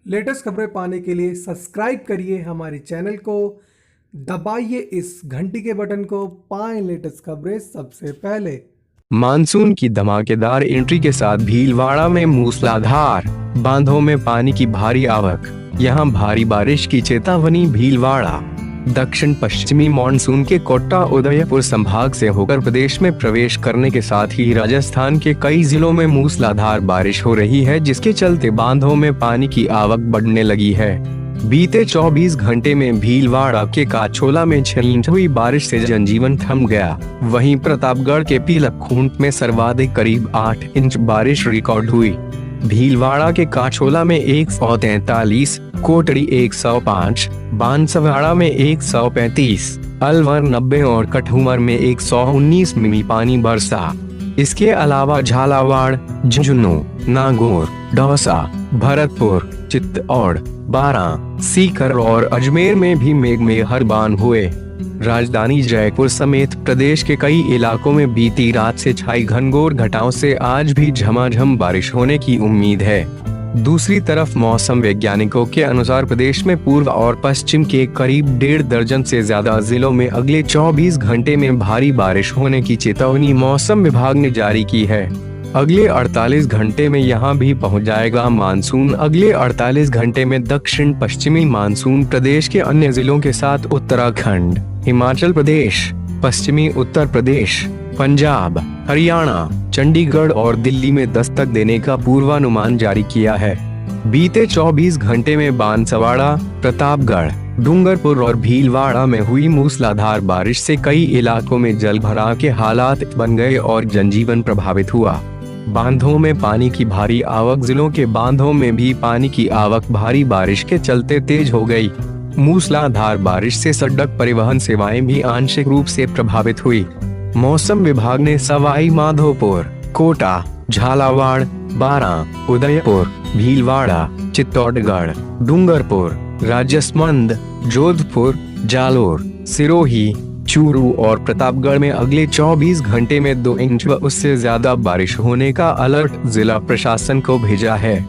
Latest खबरें पाने के लिए सब्सक्राइब करिए हमारे चैनल को, दबाइए इस घंटी के बटन को, पाएं लेटेस्ट खबरें सबसे पहले। मानसून की धमाकेदार एंट्री के साथ भीलवाड़ा में मूसलाधार बांधों में पानी की भारी आवक। यहां भारी बारिश की चेतावनी। भीलवाड़ा दक्षिण पश्चिमी मानसून के कोटा उदयपुर संभाग से होकर प्रदेश में प्रवेश करने के साथ ही राजस्थान के कई जिलों में मूसलाधार बारिश हो रही है, जिसके चलते बांधों में पानी की आवक बढ़ने लगी है। बीते 24 घंटे में भीलवाड़ा के काछोला में 6 इंच हुई बारिश से जनजीवन थम गया। वहीं प्रतापगढ़ के पीलखूंट में सर्वाधिक करीब 8 इंच बारिश रिकॉर्ड हुई। भीलवाड़ा के काछोला में 143, कोटड़ी 105, बांसवाड़ा में 135, अलवर 90 और कठुमर में 119 मिमी पानी बरसा। इसके अलावा झालावाड़, झुंझुनू, नागौर, दौसा, भरतपुर, चित्तौड़, बारां, सीकर और अजमेर में भी मेघमेहरबान हुए। राजधानी जयपुर समेत प्रदेश के कई इलाकों में बीती रात से छाई घनघोर घटाओं से आज भी झमाझम बारिश होने की उम्मीद है। दूसरी तरफ मौसम वैज्ञानिकों के अनुसार प्रदेश में पूर्व और पश्चिम के करीब 1.5 दर्जन से ज्यादा जिलों में अगले 24 घंटे में भारी बारिश होने की चेतावनी मौसम विभाग ने जारी की है। अगले 48 घंटे में यहां भी पहुंच जाएगा मानसून। अगले 48 घंटे में दक्षिण पश्चिमी मानसून प्रदेश के अन्य जिलों के साथ उत्तराखंड, हिमाचल प्रदेश, पश्चिमी उत्तर प्रदेश, पंजाब, हरियाणा, चंडीगढ़ और दिल्ली में दस्तक देने का पूर्वानुमान जारी किया है। बीते 24 घंटे में बांसवाड़ा, प्रतापगढ़, डूंगरपुर और भीलवाड़ा में हुई मूसलाधार बारिश से कई इलाकों में जलभराव के हालात बन गए और जनजीवन प्रभावित हुआ। बांधों में पानी की भारी आवक। जिलों के बांधों में भी पानी की आवक भारी बारिश के चलते तेज हो गई। मूसलाधार बारिश से सड़क परिवहन सेवाएं भी आंशिक रूप से प्रभावित हुई। मौसम विभाग ने सवाई माधोपुर, कोटा, झालावाड़, बारां, उदयपुर, भीलवाड़ा, चित्तौड़गढ़, डूंगरपुर, राजसमंद, जोधपुर, जालोर, सिरोही, चूरू और प्रतापगढ़ में अगले 24 घंटे में 2 इंच व उससे ज्यादा बारिश होने का अलर्ट जिला प्रशासन को भेजा है।